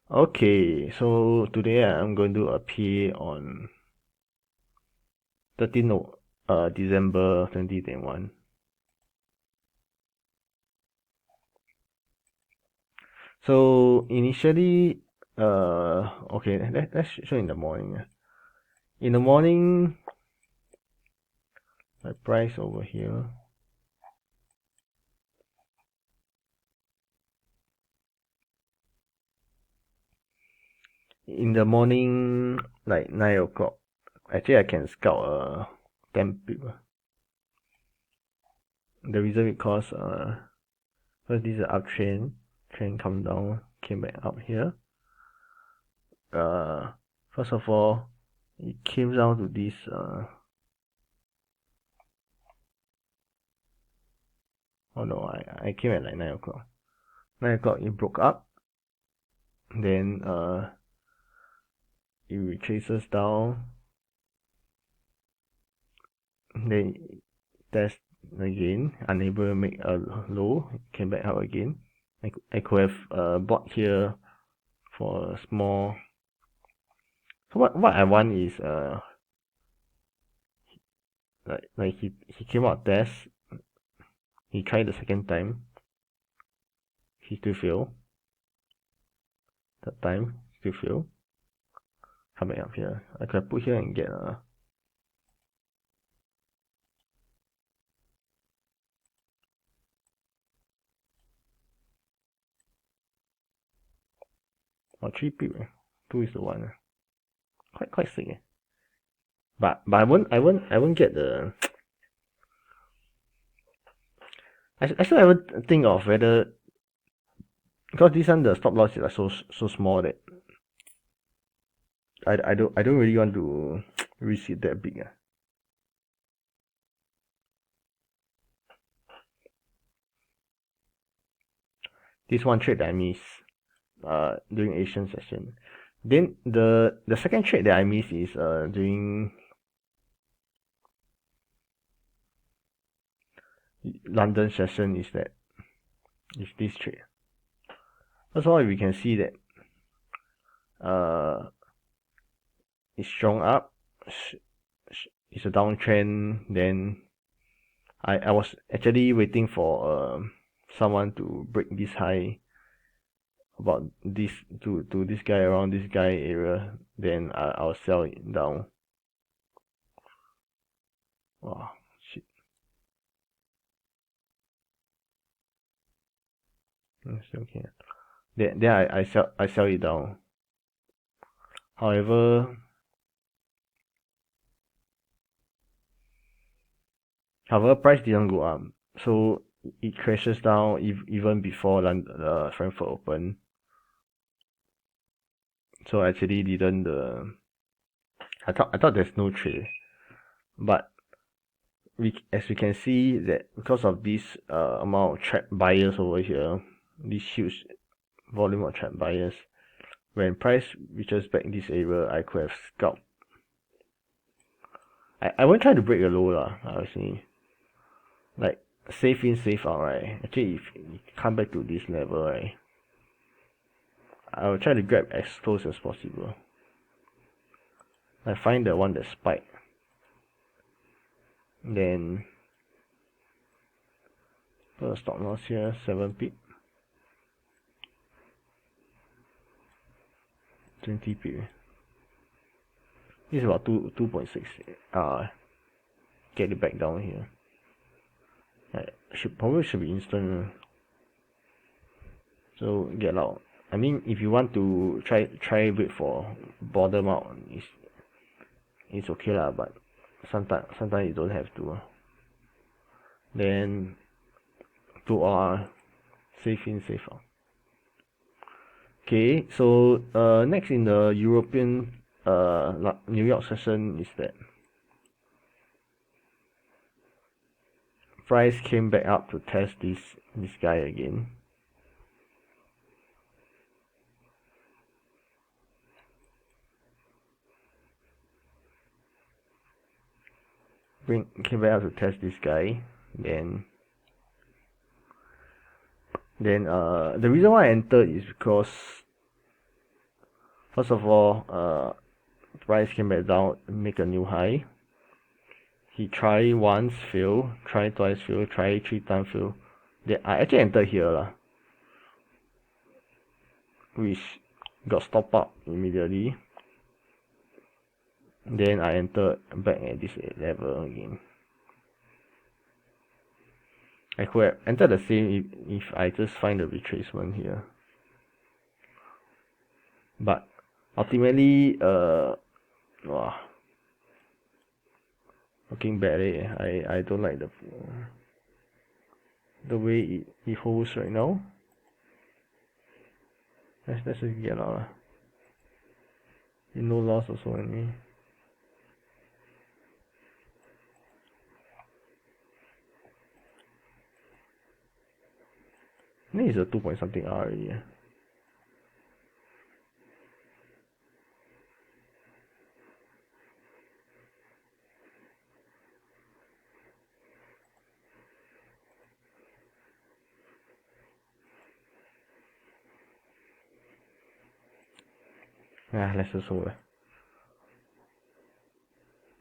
Okay, so today I'm going to appear on 13th December 2021. So initially, okay, let's show in the morning. In the morning, the price over here. In the morning, like 9 o'clock. Actually, I can scout 10 pip. The reason because first this is an uptrend, trend come down, came back up here. Uh, First of all, it came down to this oh no, I came at like 9 o'clock. 9 o'clock it broke up, then it retraces down, then test again, unable to make a low, came back up again. I could have bought here for a small. So what I want is like he came out test, he tried the second time, he still failed. Third time still failed. Come back up here. I could have put here and get a or 3 pip. 2 is the one. Quite sick. But I won't get the. I still haven't think of whether, because this one the stop loss is like so small that I don't really want to risk it that big. This one trade that I missed during Asian session. Then the second trade that I missed is during London session is this trade. First of all, we can see that it's strong up, it's a downtrend. Then I was actually waiting for someone to break this high about this to this guy, around this guy area, then I'll sell it down. Wow, shit. It's okay. Then I sell it down. However, price didn't go up, so it crashes down even before Frankfurt open. So I actually didn't. I thought there's no trade, but as we can see that because of this amount of trapped buyers over here, this huge volume of trapped buyers, when price reaches back this area, I could have scalped. I won't try to break a low lah, I would say. Like safe in, safe out, right? Actually, if it come back to this level, right, I will try to grab as close as possible. I find the one that spiked. Then put a stop loss here, 7 pip. 20 pip. This is about 2.6. Get it back down here. Probably should be instant. So get out. I mean, if you want to try wait for bottom out, it's okay lah. But sometimes you don't have to. Then 2R, safe in, safe out. Okay, so next in the European New York session is that price came back up to test this guy again. Came back up to test this guy. Then the reason why I entered is because First of all, price came back down, make a new high. He try once, fail, try twice, fail, try 3 times, fail. Then I actually entered here lah, which got stopped up immediately. Then I entered back at this level again. I could have entered the same if I just find the retracement here. But ultimately, wow, looking back, I don't like the way it holds right now. Let's just get out. No loss also anyway. I think it's a 2 point something R already. Let's just hold.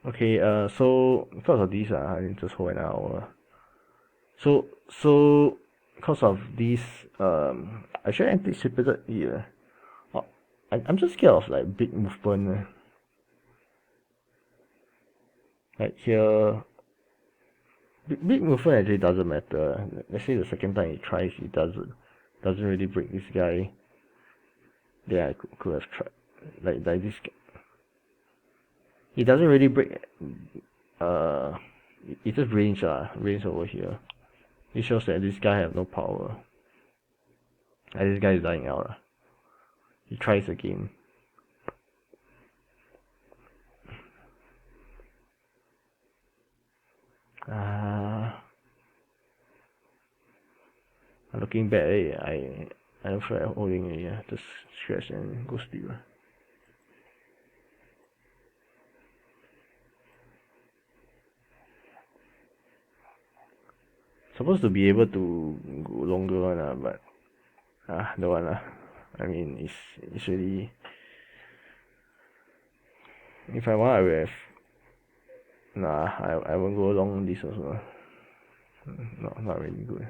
Okay, so because of this, I just hold an hour. So because of this, I should anticipated it. I'm just scared of like big movement. Like here, big movement actually doesn't matter. Let's say the second time he tries, he doesn't really break this guy. Then I could have tried like this. It doesn't really break. It just range over here. It shows that this guy have no power. And this guy is dying out. He tries again. Looking back, I don't feel like holding it. Just stretch and go sleep. Supposed to be able to go longer one, but don't want. I mean, it's really. If I want, I will have. I won't go along this also. Not really good.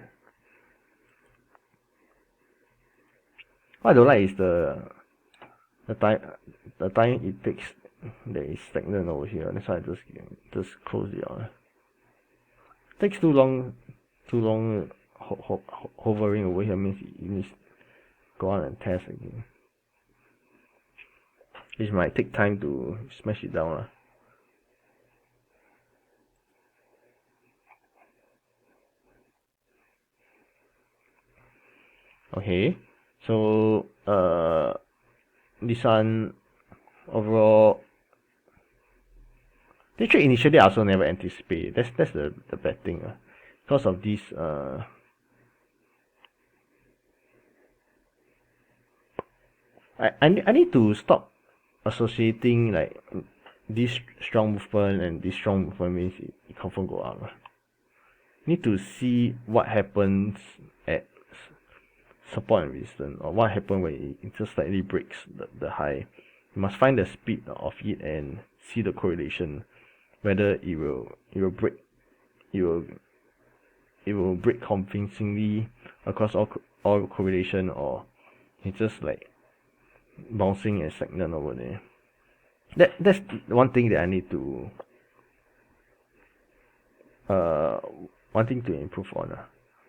What I don't like is the time it takes that is stagnant over here. That's why I just close it out. Takes too long hovering over here means it needs to go on and test again. It might take time to smash it down. Okay, so this one overall, this trade initially I also never anticipate. That's the bad thing. Because of this I need to stop associating like this strong movement and this strong movement means it confirm go up. Need to see what happens at support and resistance, or what happens when it just slightly breaks the high. You must find the speed of it and see the correlation, whether it will break convincingly across all correlation, or it's just like bouncing and stagnant over there. That's one thing that I need to wanting to improve on.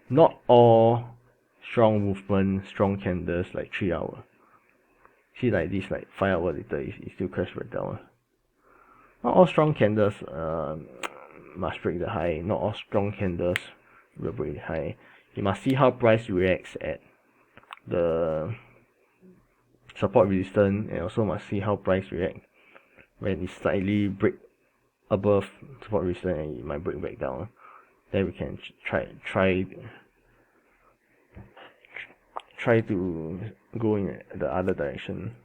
Not all strong movement, strong candles like 3 hours. See like this, like 5 hours later, it still crash right down. Not all strong candles must break the high. Not all strong candles will break the high. You must see how price reacts at the support resistance, and also must see how price react when it slightly break above support resistance and it might break back down. Then we can try to go in the other direction.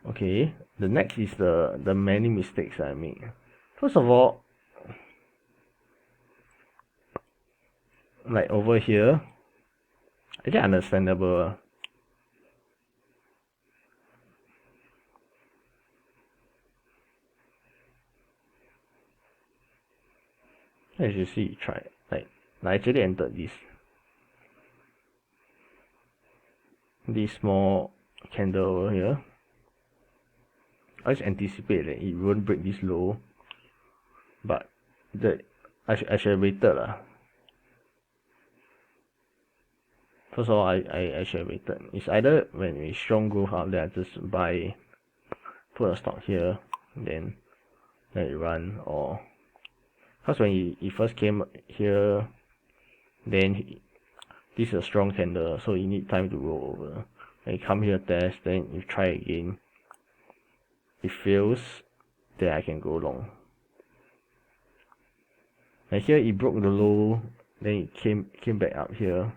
Okay, the next is the many mistakes I make. First of all, like over here, actually understandable. As you see, try I actually entered this small candle over here. I just anticipate that it won't break this low, but I should have waited lah. First of all, I should have waited. It's either when it's strong growth out there, I just buy, put a stock here, then let it run, or because when he first came here, then this is a strong candle, so you need time to roll over. And you come here, test, then you try again. If fails, then I can go long. And here it broke the low, then it came back up here.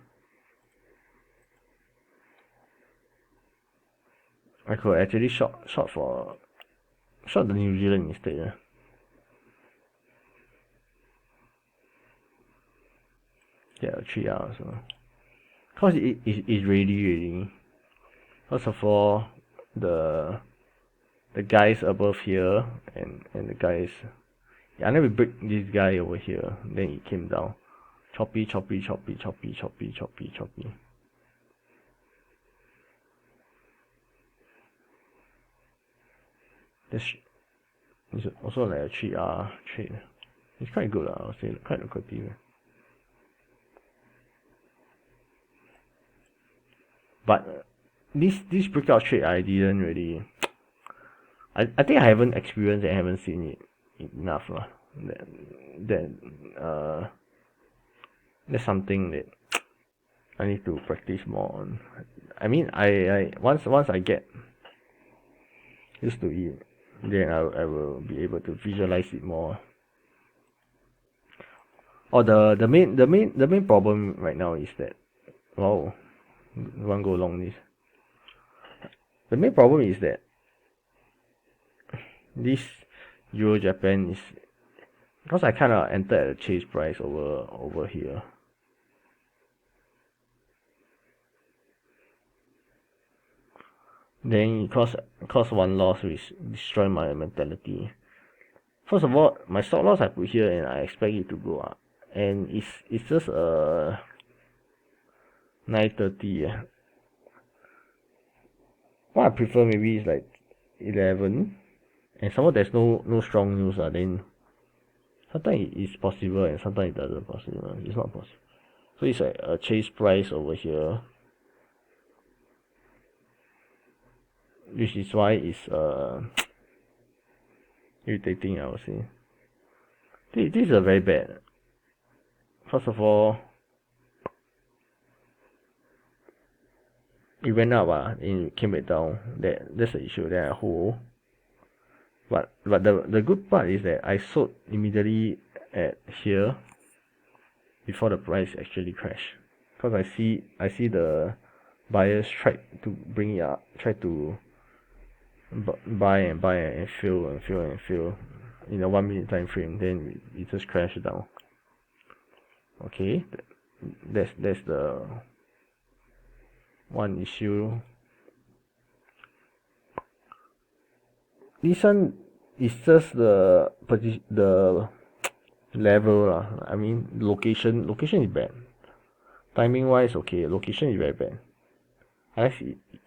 I could actually short the New Zealand instead. Yeah, 3 hours. Cause it's ready. First of all, the guys above here and the guys. Yeah, I never break this guy over here. Then it came down. Choppy. This is also like a 3R trade. It's quite good, I would say, quite lucrative. But this breakout trade I didn't really. I think I haven't experienced it, I haven't seen it enough lah. That's something that I need to practice more on. I mean, I once I get used to it, then I will be able to visualize it more. Or the main problem right now is that, wow, you want to go along this. The main problem is that this Eurjpy is because I kind of entered at a chase price over here. Then cause one loss which destroy my mentality. First of all, my stop loss I put here and I expect it to go up, and it's just 9:30. What I prefer maybe is like 11, and some more there's no strong news then sometimes it's possible and sometimes it doesn't possible. It's not possible. So it's like a chase price over here, which is why it's irritating, I would say. This is a very bad. First of all, it went up and it came back down. That's the issue. Then I hold. But the good part is that I sold immediately at here before the price actually crashed. Because I see the buyers tried to bring it up, tried to buy and fill in a 1 minute time frame. Then it just crashed down. Okay, that's the one issue. This one is just the level I mean location is bad. Timing wise okay, location is very bad. Unless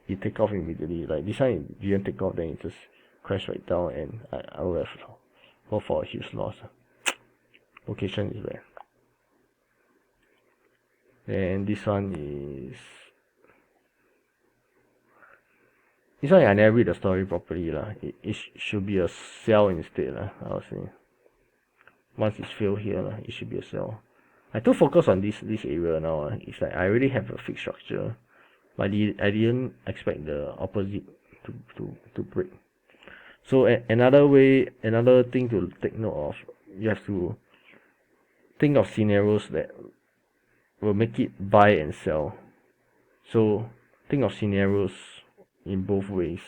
it take off immediately. Like this one it didn't take off, then it just crashed right down and I will have go for a huge loss. Location is bad. And this one I never read the story properly lah. It should be a sell instead lah, I would say. Once it's filled here lah, it should be a sell. I too focus on this area now. It's like I already have a fixed structure, but I didn't expect the opposite to break. So another thing to take note of, you have to think of scenarios that will make it buy and sell. So think of scenarios in both ways.